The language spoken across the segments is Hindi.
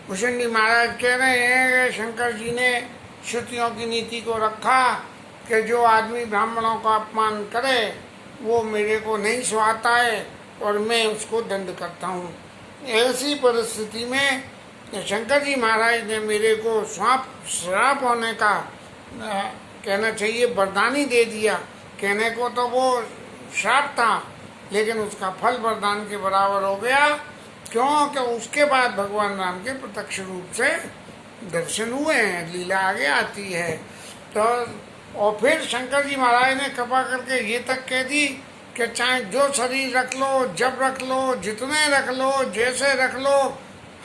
भूषण जी महाराज कह रहे हैं कि शंकर जी ने श्रुतियों की नीति को रखा कि जो आदमी ब्राह्मणों का अपमान करे वो मेरे को नहीं सुहाता है और मैं उसको दंड करता हूँ। ऐसी परिस्थिति में शंकर जी महाराज ने मेरे को श्राप होने का कहना चाहिए वरदान ही दे दिया। कहने को तो वो श्राप था लेकिन उसका फल वरदान के बराबर हो गया। क्योंकि उसके बाद भगवान राम के प्रत्यक्ष रूप से दर्शन हुए हैं, लीला आगे आती है। तो और फिर शंकर जी महाराज ने कृपा करके ये तक कह दी कि चाहे जो शरीर रख लो, जब रख लो, जितने रख लो, जैसे रख लो,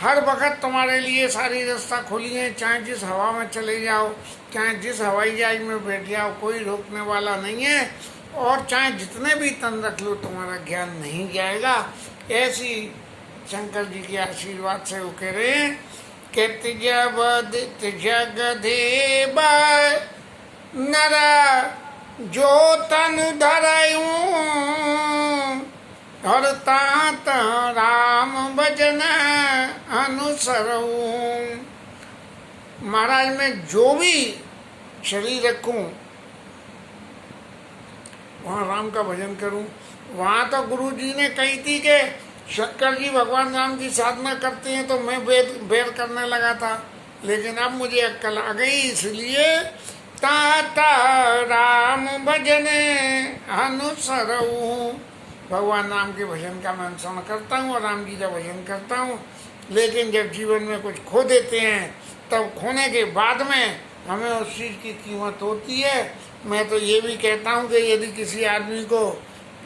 हर वक्त तुम्हारे लिए सारी रास्ता खुली है। चाहे जिस हवा में चले जाओ, चाहे जिस हवाई जहाज में बैठ जाओ, कोई रोकने वाला नहीं है। और चाहे जितने भी तन रख लो तुम्हारा ज्ञान नहीं जाएगा। ऐसी शंकर जी के आशीर्वाद से वो कह रहे हैं कि जगदेव नर जो तन धरयूं और तात राम भजन अनुसरूं। महाराज मैं जो भी शरीर रखूं वहाँ राम का भजन करूं। वहाँ तो गुरु जी ने कही थी कि शंकर जी भगवान राम की साधना करते हैं तो मैं वेद करने लगा था, लेकिन अब मुझे अक्ल आ गई, इसलिए ताता राम भजन अनुसरूं। भगवान राम के भजन का मैं अनुसरण करता हूँ और राम जी का भजन करता हूँ। लेकिन जब जीवन में कुछ खो देते हैं तब खोने के बाद में हमें उस चीज़ की कीमत होती है। मैं तो ये भी कहता हूँ कि यदि किसी आदमी को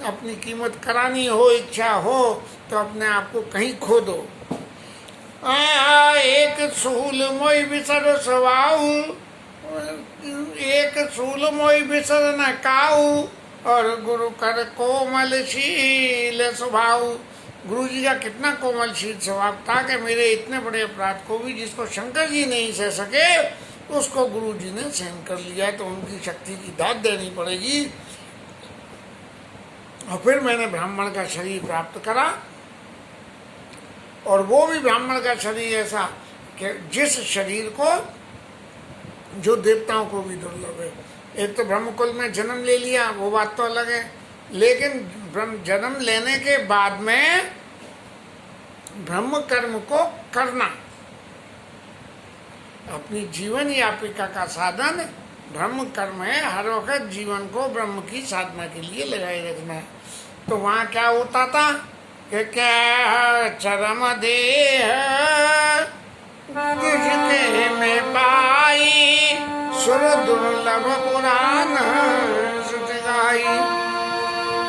अपनी कीमत करानी हो, इच्छा हो, तो अपने आप को कहीं खो दो। एक सूल मोई बिसर सवाऊ, एक सूल मोई बिसर न काऊ और गुरु कर कोमल शील स्वभाव। गुरु जी का कितना कोमलशील स्वभाव था कि मेरे इतने बड़े अपराध को भी जिसको शंकर जी नहीं सह सके उसको गुरु जी ने सहन कर लिया। तो उनकी शक्ति की दाद देनी पड़ेगी। और फिर मैंने ब्राह्मण का शरीर प्राप्त करा और वो भी ब्राह्मण का शरीर ऐसा कि जिस शरीर को जो देवताओं को भी दुर्लभ है। एक तो ब्रह्मकुल में जन्म ले लिया, वो बात तो अलग है, लेकिन जन्म लेने के बाद में ब्रह्म कर्म को करना, अपनी जीवन यापिका का साधन ब्रह्म कर्म है। हर वक्त जीवन को ब्रह्म की साधना के लिए लगाए रखना है। तो वहाँ क्या होता था कि क्या चरम देह जिसके में पाई सुर दुर्लभ पुराण आई,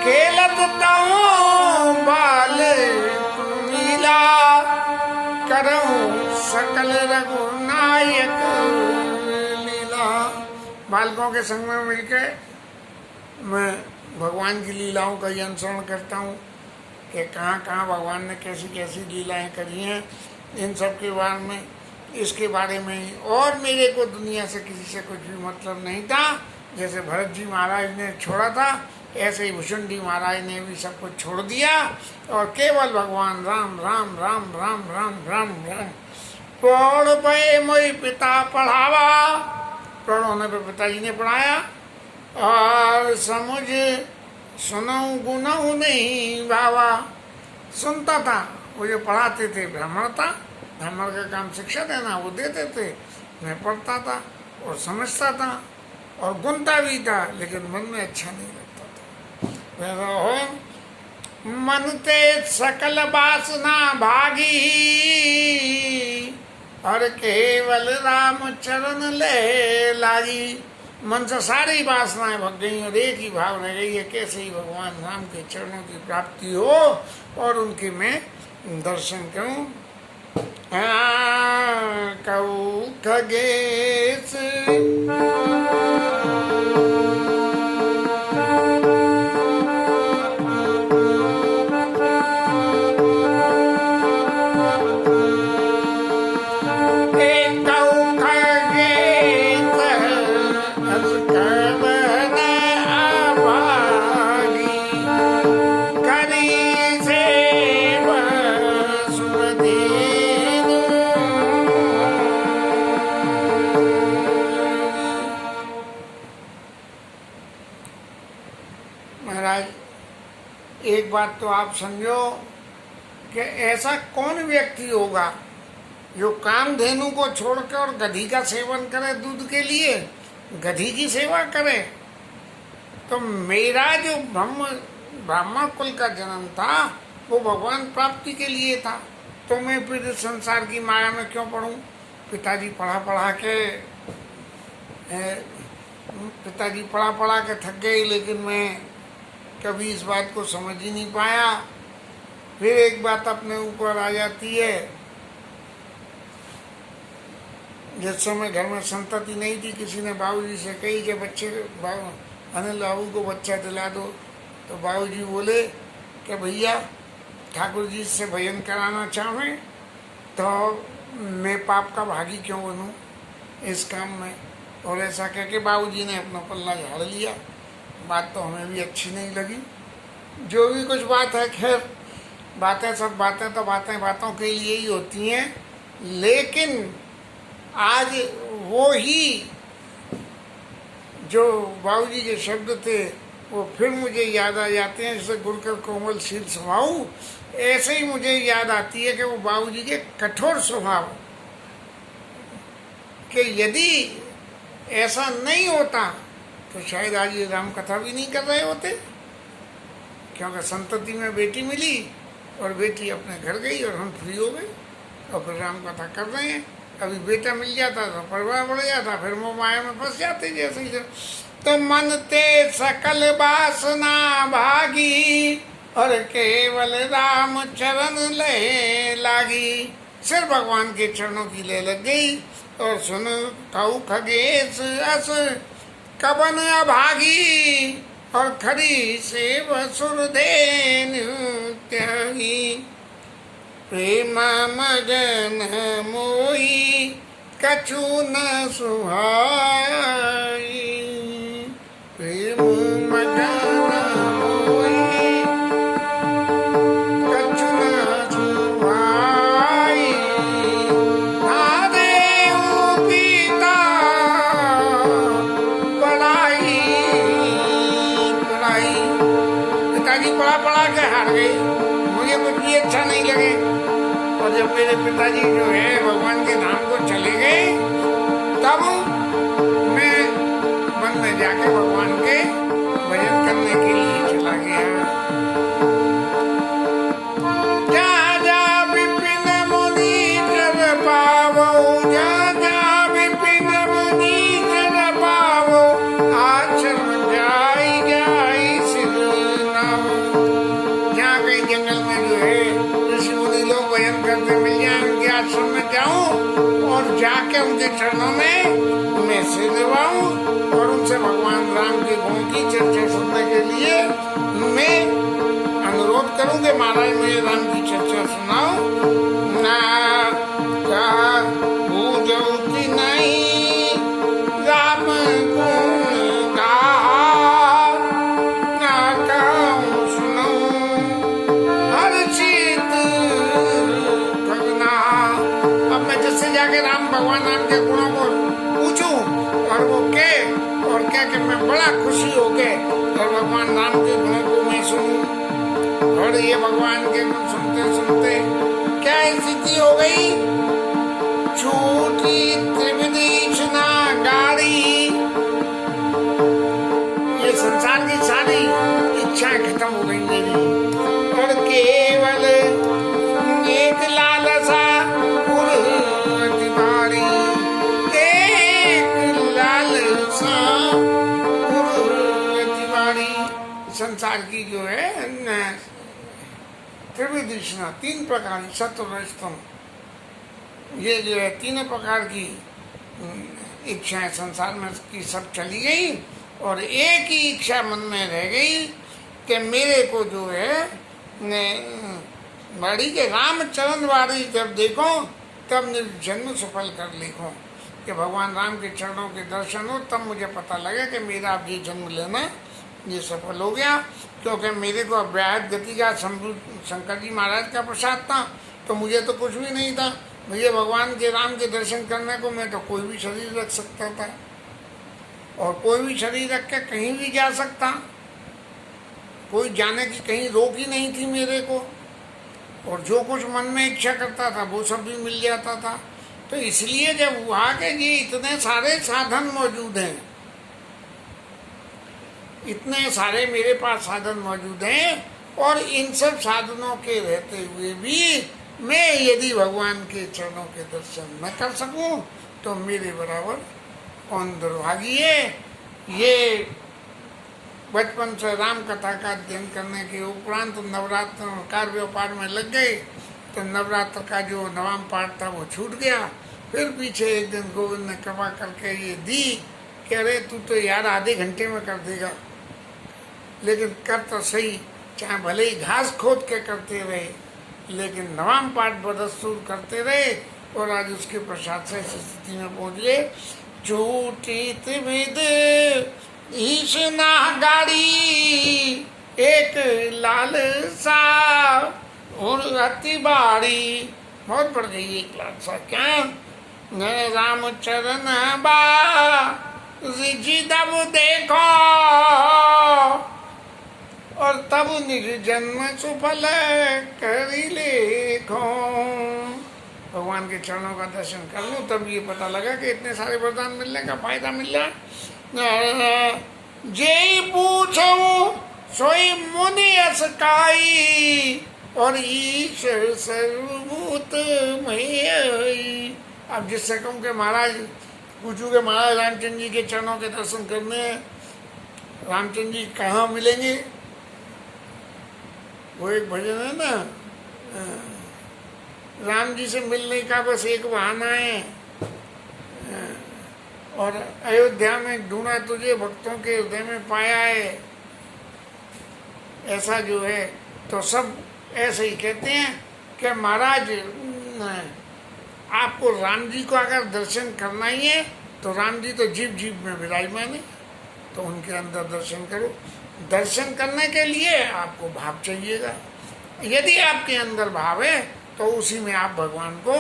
खेलत ताऊं बाल नीला, करऊं सकल रघुनायक लीला। बालकों के संग में मिलकर मैं भगवान की लीलाओं का अनुसरण करता हूँ कि कहाँ कहाँ भगवान ने कैसी कैसी लीलाएं करी हैं, इन सब के बारे में, इसके बारे में ही। और मेरे को दुनिया से किसी से कुछ भी मतलब नहीं था। जैसे भरत जी महाराज ने छोड़ा था, ऐसे ही भुषुंडी महाराज ने भी सब कुछ छोड़ दिया और केवल भगवान राम राम राम राम राम राम राम। पौड़ पे मोई पिता पढ़ावा, पढ़ होने पर पिताजी ने पढ़ाया, और समुझ सुनऊ गुनऊ नहीं भावा। सुनता था, वो जो पढ़ाते थे ब्राह्मण था, ब्राह्मण का काम शिक्षा देना, वो देते थे, मैं पढ़ता था और समझता था और गुनता भी था, लेकिन मन में अच्छा नहीं लगता था। हो मन ते सकल वासना भागी, और केवल राम चरण ले लागी। मन से सारी वासनाएं भग गई और एक ही भाव रह गई है, कैसे ही भगवान राम के चरणों की प्राप्ति हो और उनके मैं दर्शन करूं। कहूँ खगेश एक बात तो आप समझो कि ऐसा कौन व्यक्ति होगा जो कामधेनु को छोड़कर और गधी का सेवन करे दूध के लिए, गधी की सेवा करे। तो मेरा जो ब्राह्मण कुल का जन्म था वो भगवान प्राप्ति के लिए था, तो मैं फिर संसार की माया में क्यों पढ़ूं। पिताजी पढ़ा के थक गए, लेकिन मैं कभी इस बात को समझ ही नहीं पाया। फिर एक बात अपने ऊपर आ जाती है, जिस समय घर में संतति नहीं थी, किसी ने बाबूजी से कही कि बच्चे अनिल बाबू को बच्चा दिला दो, तो बाबूजी बोले कि भैया ठाकुर जी से भजन कराना चाहें तो मैं पाप का भागी क्यों बनूं इस काम में। और ऐसा कह के बाबूजी ने अपना पल्ला झाड़ लिया। बात तो हमें भी अच्छी नहीं लगी। जो भी कुछ बात है, खैर बातें सब बातें तो बातों के लिए ही होती हैं, लेकिन आज वो ही जो बाबूजी के शब्द थे वो फिर मुझे याद आ जाते हैं। जैसे गुरकर कोमल शील स्वभाव, ऐसे ही मुझे याद आती है कि वो बाबूजी के कठोर स्वभाव, कि यदि ऐसा नहीं होता तो शायद आज ये राम कथा भी नहीं कर रहे होते, क्योंकि संतति में बेटी मिली और बेटी अपने घर गई और हम फ्री हो गए और फिर राम कथा कर रहे हैं। अभी बेटा मिल जाता तो परिवार बढ़ जाता, फिर वो माया में फंस जाते जैसे ही। तो मन ते सकल वासना भागी, और केवल राम चरण ले लागी। सिर्फ भगवान के चरणों की ले लग गई। और सुन कहू खगेश अस कबन अभागी, और खरी से वसुरधेन त्यागी। प्रेम मगन मोही कछु न सुहाई, प्रेम मगन मोही कछु न सुहाई। नादेव पिता पढ़ाई, पिताजी पढ़ा के हार गए, मुझे कुछ भी अच्छा नहीं लगे। और जब मेरे पिताजी जो है भगवान के धाम को चले गए, तब मैं वन में जाके भगवान के भजन करने के लिए चला गया। जा जा विपिन मुनि कर पावो, जा जा विपिन मुनि कर पावो, आश्रम जाई जाई राम के चरणों में मैं सिर निभाऊं और उनसे भगवान राम के गुण की चर्चा सुनने के लिए मैं अनुरोध करूं कि महाराज मुझे राम की चर्चा सुनाओ। ना का पूजौती नहीं राम गुण गाहा, ना कहूं सुनऊं हर चीत भगना। अब मैं जिससे जाके राम भगवान राम के गुणों को पूछूं और वो के और क्या कि मैं बड़ा खुशी हो के और भगवान राम के गुणों को मैं सुनूं। और ये भगवान के गुण सुनते सुनते क्या स्थिति हो गई, छूटी त्रिविधीषणा गाड़ी। ये संसार की सारी इच्छाएं खत्म हो गई मेरी और केवल एक लालसा उर्वती बाड़ी, एक लालसा उर्वती बाड़ी। संसार की जो है त्रिविधीषणा, तीन प्रकार की सत्वरजतम, ये जो है तीनों प्रकार की इच्छाएं संसार में की सब चली गई और एक ही इच्छा मन में रह गई कि मेरे को जो है बड़ी के रामचरण वारी जब देखो तब निर्जन्म सफल कर लिखो, कि भगवान राम के चरणों के दर्शन हो तब मुझे पता लगे कि मेरा अब ये जन्म लेना ये सफल हो गया। क्योंकि मेरे को अव्याहत गति का शंकर जी महाराज का प्रसाद था, तो मुझे तो कुछ भी नहीं था। मुझे भगवान के राम के दर्शन करने को मैं तो कोई भी शरीर रख सकता था और कोई भी शरीर रख के कहीं भी जा सकता, कोई जाने की कहीं रोक ही नहीं थी मेरे को, और जो कुछ मन में इच्छा करता था वो सब भी मिल जाता था। तो इसलिए जब हुआ कि ये इतने सारे साधन मौजूद हैं, इतने सारे मेरे पास साधन मौजूद हैं और इन सब साधनों के रहते हुए भी मैं यदि भगवान के चरणों के दर्शन न कर सकूं तो मेरे बराबर कौन दुर्भागी है। ये बचपन से राम कथा का अध्ययन करने के उपरांत नवरात्र कार व्यापार में लग गए, तो नवरात्र का जो नवाम पाठ था वो छूट गया। फिर पीछे एक दिन गोविंद ने कृपा करके ये दी कि अरे तू तो यार आधे घंटे में कर देगा, लेकिन कर तो सही, चाहे भले ही घास खोद के करते रहे, लेकिन नवाम पाठ बदस्तूर करते रहे और आज उसके प्रसाद से स्थिति में पहुंच गए। झूठी त्रिविध ईशना गाड़ी, एक लालसा उर्वती बाड़ी। बहुत बढ़ गई एक लालसा, क्या राम चरण बा जी दब देखो और तब निर्जन्म सुफल करी लेखो। भगवान के चरणों का दर्शन कर लूं तब ये पता लगा कि इतने सारे वरदान मिलने का फायदा मिल रहा। जे पूछो सोई मुनि असकाई और ईश्वर सर्वभूत मई। अब जिससे कहूँ कि महाराज पूछू के महाराज रामचंद्र जी के चरणों के दर्शन करने, रामचंद्र जी कहाँ मिलेंगे? वो एक भजन है ना, राम जी से मिलने का बस एक बहाना है और अयोध्या में ढूंढा तुझे भक्तों के हृदय में पाया है, ऐसा जो है। तो सब ऐसे ही कहते हैं कि महाराज आपको राम जी को अगर दर्शन करना ही है तो राम जी तो जीव जीव में विराजमान है, तो उनके अंदर दर्शन करो। दर्शन करने के लिए आपको भाव चाहिएगा, यदि आपके अंदर भाव है तो उसी में आप भगवान को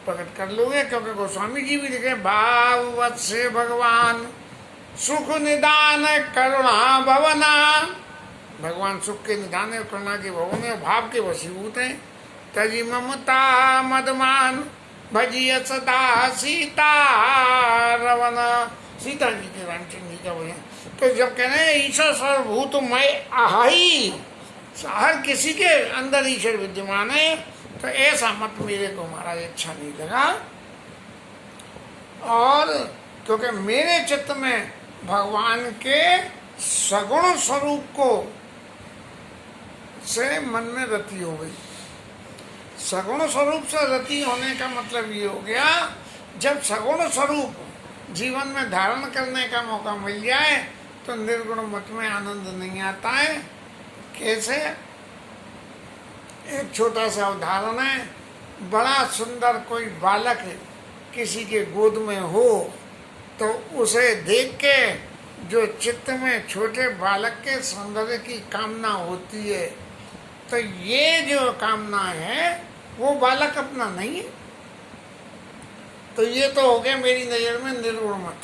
प्रकट कर लोगे। क्योंकि गोस्वामी जी भी लिखे भाववत से भगवान सुख निदान करुणा भवना। भगवान सुख के निदान है, करुणा के भवन है, भाव के वशीभूत हैं। तजी ममता मदमान भजिय सदा सीता रवन। सीता जी के रामचंद्र जी का भजन। तो जब कहना है ईश्वर सर्वभूत मैं आहाई, हर किसी के अंदर ईश्वर विद्यमान है, तो ऐसा मत मेरे को महाराज अच्छा नहीं लगा। और क्योंकि मेरे चित्त में भगवान के सगुण स्वरूप को से मन में रति हो गई। सगुण स्वरूप से रति होने का मतलब ये हो गया जब सगुण स्वरूप जीवन में धारण करने का मौका मिल जाए तो निर्गुण मत में आनंद नहीं आता है। कैसे? एक छोटा सा उदाहरण है। बड़ा सुंदर कोई बालक किसी के गोद में हो तो उसे देख के जो चित्त में छोटे बालक के सौंदर्य की कामना होती है, तो ये जो कामना है वो बालक अपना नहीं है। तो ये तो हो गया मेरी नज़र में निर्गुण मत,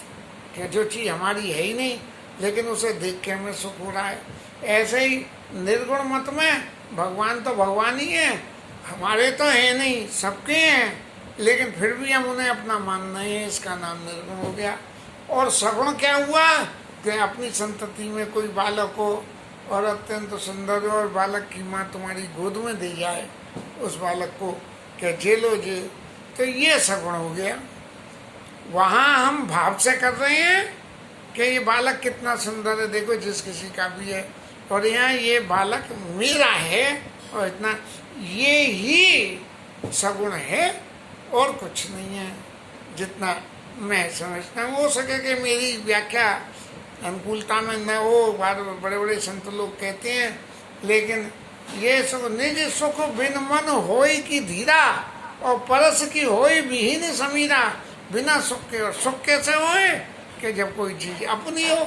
कि जो चीज़ हमारी है ही नहीं लेकिन उसे देख के हमें सुख हो रहा है। ऐसे ही निर्गुण मत में भगवान तो भगवान ही है, हमारे तो है नहीं, सबके हैं, लेकिन फिर भी हम उन्हें अपना मानना है, इसका नाम निर्गुण हो गया। और सगुण क्या हुआ कि अपनी संतति में कोई बालक हो और अत्यंत सुंदर हो और बालक की माँ तुम्हारी गोद में दे जाए उस बालक को कि जेलो जे, तो ये सगुण हो गया। वहाँ हम भाव से कर रहे हैं कि ये बालक कितना सुंदर है, देखो जिस किसी का भी है, और यहाँ ये बालक मेरा है और इतना, ये ही सगुण है और कुछ नहीं है। जितना मैं समझता हूँ, हो सके कि मेरी व्याख्या अनुकूलता में न हो, बड़े बड़े संत लोग कहते हैं, लेकिन ये सुख निज सुख बिन मन होई की धीरा और परस की होई विहीन समीरा। बिना सुख के, और सुख कैसे होए कि जब कोई चीज़ अपनी हो,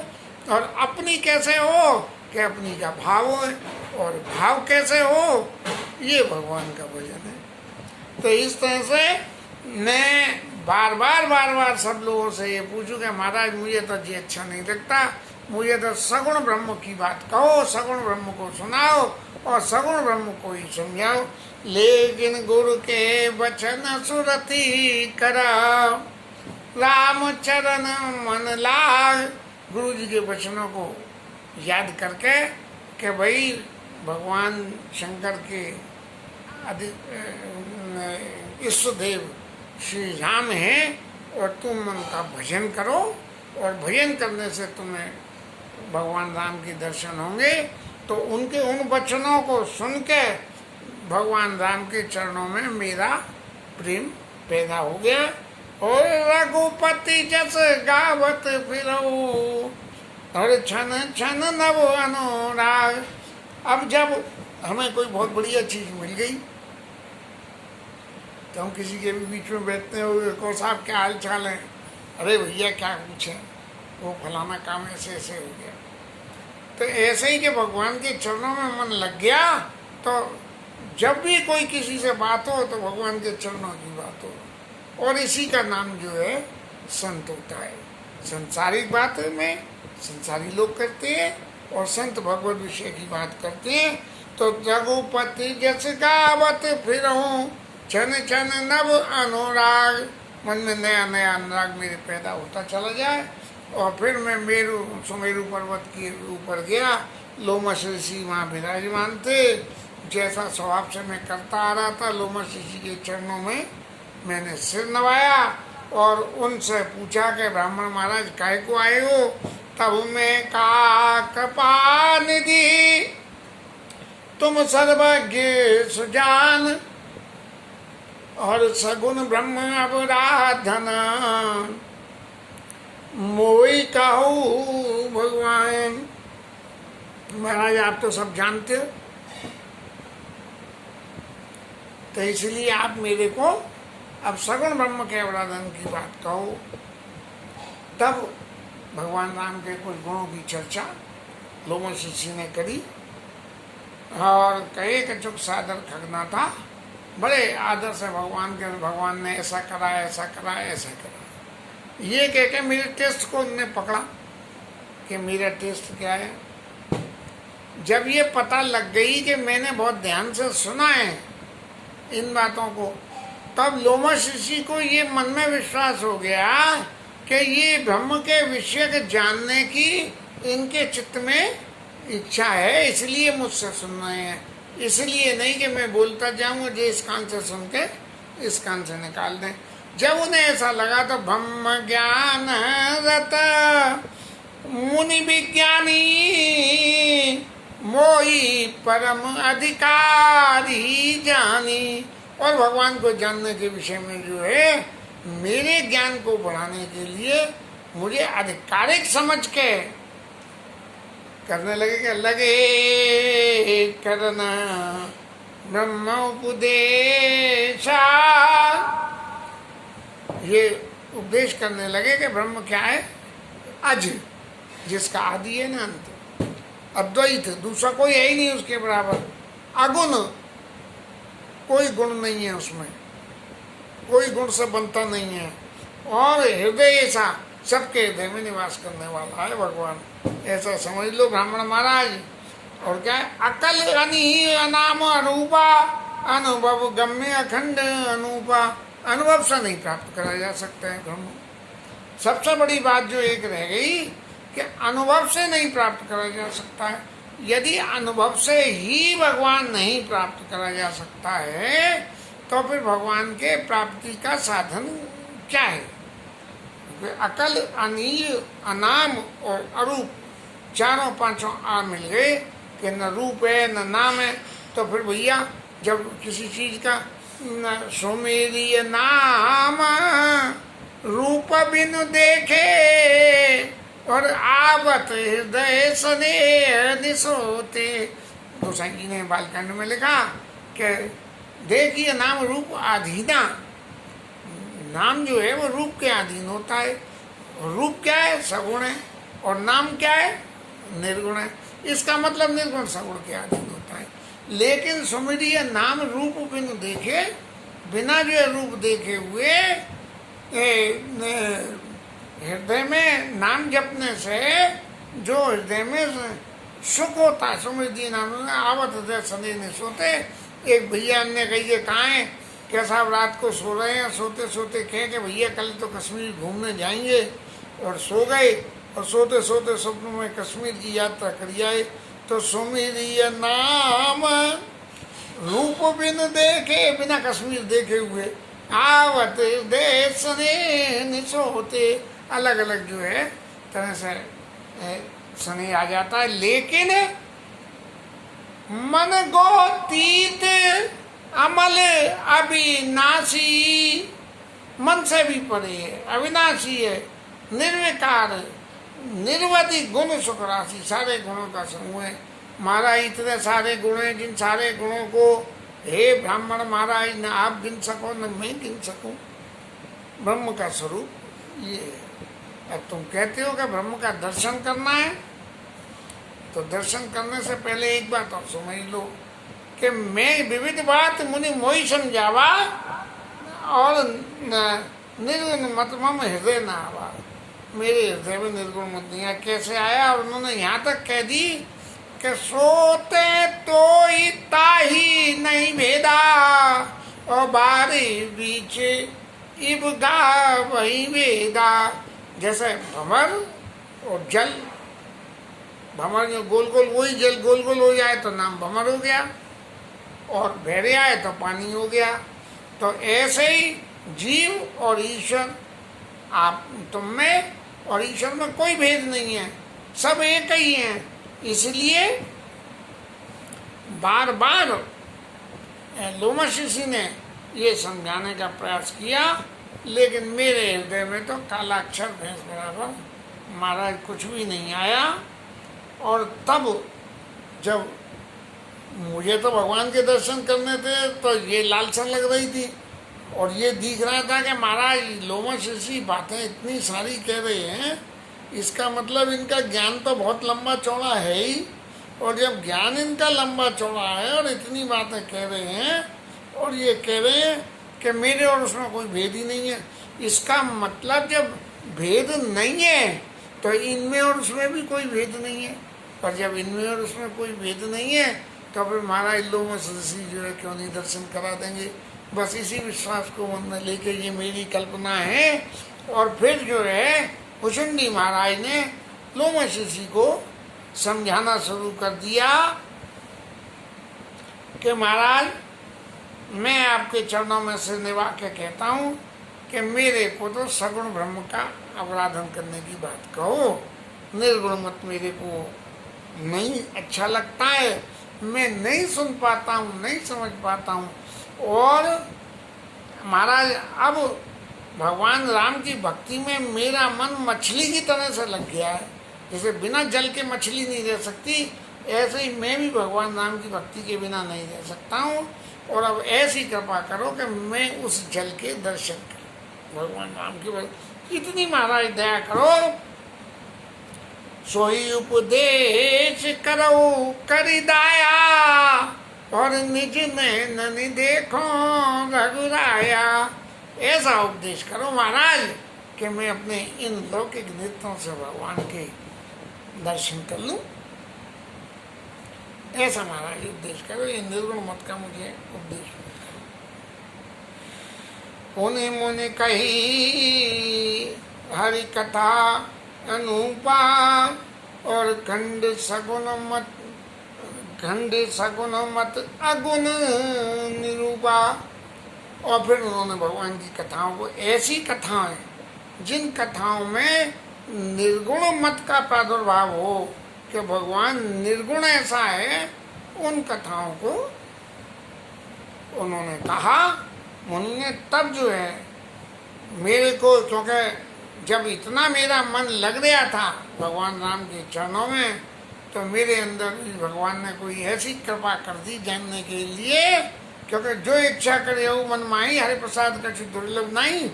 और अपनी कैसे हो कि अपनी का भाव हो, और भाव कैसे हो, ये भगवान का भजन है। तो इस तरह से मैं बार बार सब लोगों से ये पूछूं कि महाराज मुझे तो ये अच्छा नहीं लगता, मुझे तो सगुण ब्रह्म की बात कहो, सगुण ब्रह्म को सुनाओ और सगुण ब्रह्म को ही समझाओ। लेकिन गुरु के वचन सुरति करा, राम चरण मन लाग। गुरु जी के वचनों को याद करके कि भाई भगवान शंकर के इष्टदेव श्री राम हैं और तुम उनका भजन करो, और भजन करने से तुम्हें भगवान राम के दर्शन होंगे। तो उनके उन वचनों को सुन के भगवान राम के चरणों में मेरा प्रेम पैदा हो गया। और रघुपति जस गावत फिरो और छन छन नव अनुराग। अब जब हमें कोई बहुत बढ़िया चीज़ मिल गई तो हम किसी के भी बीच में बैठते हैं, कौन साहब क्या हाल चाल है, अरे भैया क्या पूछें, वो फलाना काम ऐसे ऐसे हो गया। तो ऐसे ही कि भगवान के चरणों में मन लग गया, तो जब भी कोई किसी से बात हो तो भगवान के चरणों की बात हो। और इसी का नाम जो है संत होता है। संसारिक बात में संसारी लोग करते हैं और संत भगवत विषय की बात करते हैं। तो रघुपति जस गावत फिरहूं छन छन नव अनुराग। मन में नया नया अनुराग मेरे पैदा होता चला जाए। और फिर मैं सुमेरु पर्वत के ऊपर गया, लोमश ऋषि वहाँ विराजमान थे। जैसा स्वभाव से मैं करता आ रहा था, लोमश ऋषि के चरणों में मैंने सिर नवाया और उनसे पूछा कि ब्राह्मण महाराज काहे को आए हो। तब मैं कहा कृपा निधि तुम सर्वज्ञ सुजान और सगुण ब्रह्म अवराधना मोई कहूँ भगवान। महाराज आप तो सब जानते हो, तो इसलिए आप मेरे को अब सगुण ब्रह्म के अवराधन की बात कहो। तब भगवान राम के कुछ गुणों की चर्चा लोमश ऋषि ने करी और कहे कि चुप सादर खगना था, बड़े आदर से भगवान ने ऐसा करा ऐसा करा ऐसा करा। ये कह के मेरे टेस्ट को उन्होंने पकड़ा कि मेरा टेस्ट क्या है। जब ये पता लग गई कि मैंने बहुत ध्यान से सुना है इन बातों को, तब लोमश ऋषि को ये मन में विश्वास हो गया कि ये ब्रह्म के विषय के जानने की इनके चित्त में इच्छा है, इसलिए मुझसे सुन रहे हैं। इसलिए नहीं कि मैं बोलता जाऊं, मुझे इस कान से सुन के इस कान से निकाल दें। जब उन्हें ऐसा लगा तो ब्रह्म ज्ञान रत मुनि विज्ञानी मोई परम अधिकारी जानी। और भगवान को जानने के विषय में जो है मेरे ज्ञान को बढ़ाने के लिए मुझे आधिकारिक समझ के करने लगे करना ब्रह्म उपदेशा। ये उपदेश करने लगे कि ब्रह्म क्या है? अज, जिसका आदि है ना अंत, अद्वैत, दूसरा कोई है ही नहीं उसके बराबर, अगुण, कोई गुण नहीं है उसमें, कोई गुण से बनता नहीं है, और हृदय ऐसा, सबके हृदय में निवास करने वाला है भगवान, ऐसा समझ लो ब्राह्मण महाराज। और क्या है? अकल अनी अनाम अरूपा, अनुभव गम्य अखंड अनूपा। अनुभव से नहीं प्राप्त करा जा सकता है ब्रह्म। सबसे बड़ी बात जो एक रह गई कि अनुभव से नहीं प्राप्त करा जा सकता है। यदि अनुभव से ही भगवान नहीं प्राप्त करा जा सकता है तो फिर भगवान के प्राप्ति का साधन क्या है? अकल, अनीय, अनाम और अरूप, चारों पांचों आ मिल गए कि न रूप है न नाम है। तो फिर भैया जब किसी चीज का सुमेरीय नाम रूप बिनु देखे और आवत हृदय स्नेह निसोते, गोसाई जी ने बालकांड में लिखा कि देखिए नाम रूप अधीना, नाम जो है वो रूप के अधीन होता है। रूप क्या है? सगुण है। और नाम क्या है? निर्गुण है। इसका मतलब निर्गुण सगुण के अधीन होता है। लेकिन सुमिरीय नाम रूप बिनु देखे, बिना जो रूप देखे हुए हृदय में नाम जपने से जो हृदय में सुख होता है, सुमिरीय नाम में आवत हृदय सने नहीं सोते। एक भैया ने कही कहाँ है क्या साहब, रात को सो रहे हैं, सोते सोते कहे कि भैया कल तो कश्मीर घूमने जाएंगे, और सो गए और सोते सोते स्वप्न में कश्मीर की यात्रा करी आए। तो सुमिरीय नाम रूप बिन देखे, बिना कश्मीर देखे हुए आवत देश ने निसोते, अलग अलग जो है तरह से स्नेह आ जाता है। लेकिन मन गोतीत अमल अविनाशी, मन से भी परे है, अविनाशी है, निर्विकार, निर्वधि गुण सुख राशि, सारे गुणों का समूह है। महाराज इतने सारे गुण हैं, जिन सारे गुणों को हे ब्राह्मण महाराज न आप गिन सको न मैं गिन सकूं। ब्रह्म का स्वरूप ये है। अब तुम कहते हो कि ब्रह्म का दर्शन करना है, तो दर्शन करने से पहले एक बात और समझ लो कि मैं विविध बात मुनि मोहि समझावा और निर्गुण मत मम हृदय न आवा, मेरे हृदय में निर्गुण मत नहीं आया। कैसे आया? और उन्होंने यहाँ तक कह दी कि सोते तो ताही नहीं भेदा और बारी बीच इब गा वही वेदा। जैसे भंवर और जल, भंवर जो गोल गोल, वही जल गोल गोल हो जाए तो नाम भंवर हो गया, और बहरे आए तो पानी हो गया। तो ऐसे ही जीव और ईश्वर, आप तुम में और ईश्वर में कोई भेद नहीं है, सब एक ही हैं। इसलिए बार बार लोमश ऋषि ने ये समझाने का प्रयास किया, लेकिन मेरे हृदय में तो काला अक्षर भैंस बराबर महाराज कुछ भी नहीं आया। और तब जब मुझे तो भगवान के दर्शन करने थे तो ये लालसा लग रही थी, और ये दिख रहा था कि महाराज लोमश ऋषि बातें इतनी सारी कह रहे हैं, इसका मतलब इनका ज्ञान तो बहुत लंबा चौड़ा है ही। और जब ज्ञान इनका लंबा चौड़ा है और इतनी बातें कह रहे हैं, और ये कह रहे हैं कि मेरे और उसमें कोई भेद ही नहीं है, इसका मतलब जब भेद नहीं है तो इनमें और उसमें भी कोई भेद नहीं है। पर जब इनमें और उसमें कोई भेद नहीं है तो फिर महाराज लोमश ऋषि जो है क्यों नहीं दर्शन करा देंगे। बस इसी विश्वास को मन में लेके ये मेरी कल्पना है। और फिर जो है भुचुंडी महाराज ने लोमश ऋषि को समझाना शुरू कर दिया कि महाराज मैं आपके चरणों में से निभा के कहता हूँ कि मेरे को तो सगुण ब्रह्म का अपराधन करने की बात कहो, निर्गुण मत मेरे को नहीं अच्छा लगता है, मैं नहीं सुन पाता हूँ, नहीं समझ पाता हूँ। और महाराज अब भगवान राम की भक्ति में मेरा मन मछली की तरह से लग गया है। जैसे बिना जल के मछली नहीं रह सकती, ऐसे ही मैं भी भगवान राम की भक्ति के बिना नहीं रह सकता हूँ। और अब ऐसी कृपा करो कि मैं उस जल के दर्शन करूँ। भगवान राम की भक्ति इतनी महाराज दया करो। सोई उपदेश करो करिदाया, और निज नैनन देखो रघुराया। ऐसा उपदेश करो महाराज कि मैं अपने इन लौकिक नेत्रों से भगवान के दर्शन कर लूं। ऐसा महाराज उपदेश करो। ये निर्गुण मत का मुझे उपदेश। पुनि मुनि कही हरि कथा अनुपा, और खंड सगुन मत अगुण निरूपा। और फिर उन्होंने भगवान की कथाओं को, ऐसी कथाएं जिन कथाओं में निर्गुण मत का प्रादुर्भाव हो कि भगवान निर्गुण ऐसा है, उन कथाओं को उन्होंने कहा। उन्होंने तब जो है मेरे को, क्योंकि जब इतना मेरा मन लग रहा था भगवान राम के चरणों में, तो मेरे अंदर भी भगवान ने कोई ऐसी कृपा कर दी जानने के लिए, क्योंकि जो इच्छा करे वो मन माही, हरि प्रसाद का दुर्लभ नहीं।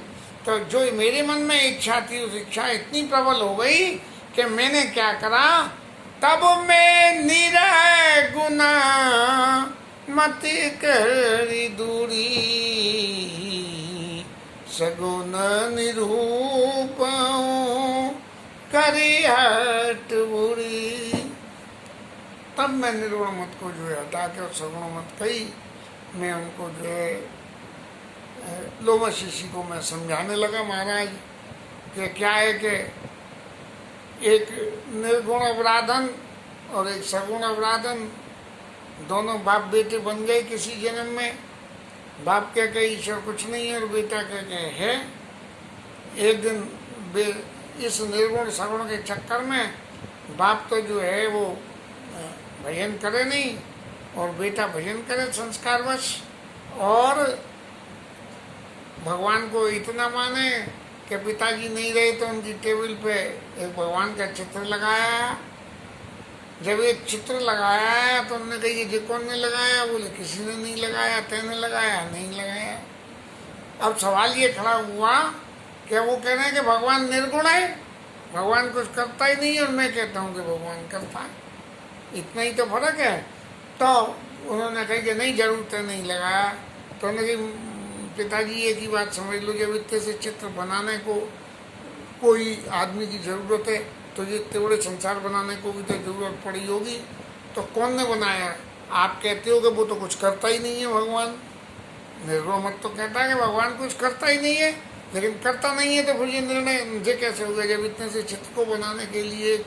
तो जो मेरे मन में इच्छा थी, उस इच्छा इतनी प्रबल हो गई कि मैंने क्या करा, तब मैं निरह गुना मत करी दूरी, सगुन निरूप करी हट बुरी। तब मैं निर्गुण मत को जो है हटा के और सगुण मत कही, मैं उनको जो है लोमश ऋषि को मैं समझाने लगा महाराज कि क्या है कि एक निर्गुण अवराधन और एक सगुण अवराधन, दोनों बाप बेटे बन गए किसी जन्म में। बाप कह के ईश्वर कुछ नहीं है और बेटा कह के है। एक दिन इस निर्गुण सगुण के चक्कर में बाप तो जो है वो भजन करे नहीं, और बेटा भजन करे संस्कारवश, और भगवान को इतना माने कि पिताजी नहीं रहे तो उनकी टेबल पे एक भगवान का चित्र लगाया। जब एक चित्र लगाया तो उन्होंने कहा ये कौन ने लगाया? बोले किसी ने नहीं लगाया। तेने लगाया? नहीं लगाया। अब सवाल ये खड़ा हुआ कि वो कह रहे हैं कि भगवान निर्गुण है, भगवान कुछ करता ही नहीं है, और मैं कहता हूँ कि भगवान करता है। इतना ही तो फर्क है। तो उन्होंने कहा कि नहीं, जरूरत है, नहीं लगाया। तो उन्होंने कहा पिताजी एक ही बात समझ लो, जब इतने से चित्र बनाने को कोई आदमी की ज़रूरत है तो ये इतने बड़े संसार बनाने को भी तो ज़रूरत पड़ी होगी। तो कौन ने बनाया? आप कहते हो कि वो तो कुछ करता ही नहीं है भगवान। निर्गुण मत तो कहता है कि भगवान कुछ करता ही नहीं है, लेकिन करता नहीं है तो फिर ये निर्णय मुझे कैसे हो गया? जब इतने से चित्र को बनाने के लिए एक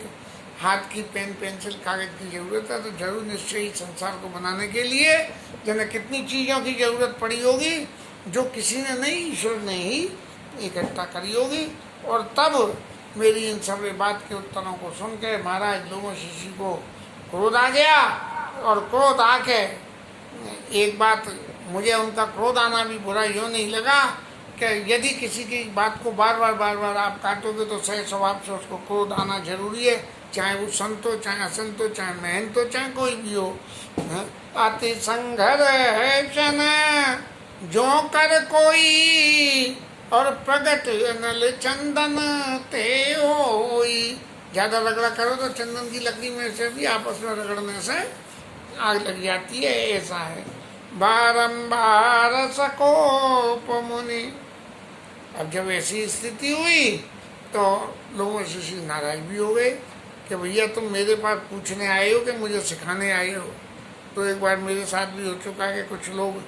हाथ की पेन पेंसिल कागज की ज़रूरत है, तो जरूर निश्चय ही संसार को बनाने के लिए जिन्हें कितनी चीज़ों की ज़रूरत पड़ी होगी जो किसी ने नहीं, ईश्वर ने ही इकट्ठा करी होगी। और तब मेरी इन सब बात के उत्तरों को सुन के महाराज लोमश ऋषि को क्रोध आ गया। और क्रोध आके एक बात, मुझे उनका क्रोध आना भी बुरा यूँ नहीं लगा कि यदि किसी की बात को बार बार आप काटोगे तो सही स्वभाव से उसको क्रोध आना जरूरी है, चाहे वो संत हो, चाहे असंत हो, चाहे महंत हो, चाहे कोई भी हो। अति संघर है शन जो कर कोई, और प्रगट नल चंदन ते होई। ज़्यादा रगड़ा करो तो चंदन की लकड़ी में से भी आपस में रगड़ने से आग लग जाती है, ऐसा है। बारंबार सकोप मुनि। अब जब ऐसी स्थिति हुई तो लोमश ऋषि नाराज भी हो गए कि भैया तुम मेरे पास पूछने आए हो कि मुझे सिखाने आए हो? तो एक बार मेरे साथ भी हो चुका है कि कुछ लोग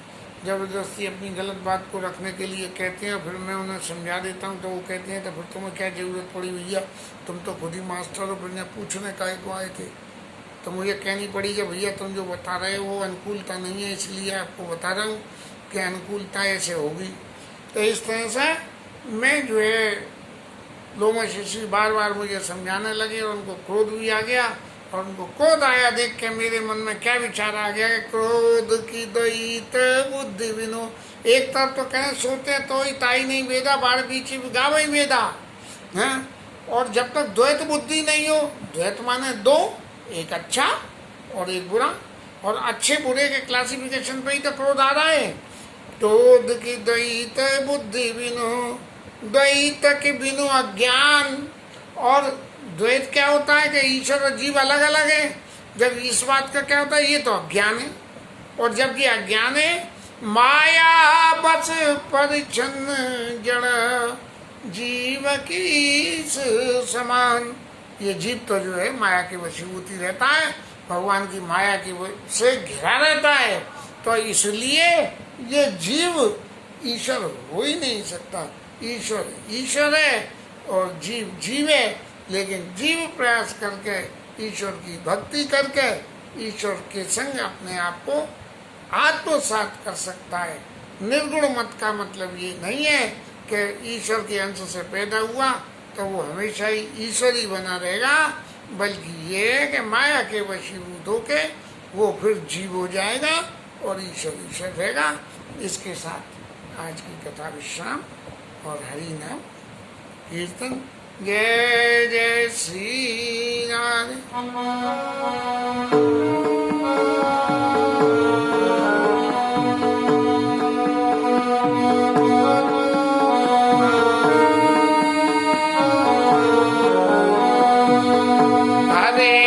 ज़बरदस्ती अपनी गलत बात को रखने के लिए कहते हैं, फिर मैं उन्हें समझा देता हूँ तो वो कहते हैं तो फिर तुम्हें क्या ज़रूरत पड़ी भैया, तुम तो खुद ही मास्टर हो, फिर पूछने काहे को आए थे? तो मुझे कहनी पड़ी कि भैया तुम जो बता रहे हो वो अनुकूलता नहीं है, इसलिए आपको बता रहा हूँ कि अनुकूलता ऐसे होगी। तो इस तरह से मैं जो है लोमश ऋषि बार बार मुझे समझाने लगे और उनको क्रोध भी आ गया और उनको क्रोध आया देख के मेरे मन में क्या विचार आ गया कि क्रोध की दैत बुद्धि बिनु। एक तरफ तो कहें सोते तो ही ताई नहीं वेदा बाढ़ बीच गावई वेदा है, और जब तक द्वैत बुद्धि नहीं हो, द्वैत माने दो, एक अच्छा और एक बुरा, और अच्छे बुरे के क्लासिफिकेशन पे ही तो क्रोध आ रहा है। क्रोध की द्वैत बुद्धि बिनु, द्वैत के बिनु अज्ञान। और द्वैत क्या होता है कि ईश्वर और जीव अलग अलग है। जब इस बात का क्या होता है, ये तो अज्ञान है। और जब ये अज्ञान है, माया बस परिच्छन्न जड़ जीव की समान। ये जीव तो जो है माया की वशीभूति रहता है, भगवान की माया की से घिरा रहता है। तो इसलिए ये जीव ईश्वर हो ही नहीं सकता। ईश्वर ईश्वर है और जीव जीव है, लेकिन जीव प्रयास करके ईश्वर की भक्ति करके ईश्वर के संग अपने आप को आत्मसात कर सकता है। निर्गुण मत का मतलब ये नहीं है कि ईश्वर के अंश से पैदा हुआ तो वो हमेशा ही ईश्वर ही बना रहेगा, बल्कि ये है कि माया के वशीभूत होके वो फिर जीव हो जाएगा और ईश्वर ईश्वर रहेगा। इसके साथ आज की कथा विश्राम और हरि नाम कीर्तन। जय जय श्री राधे। Hare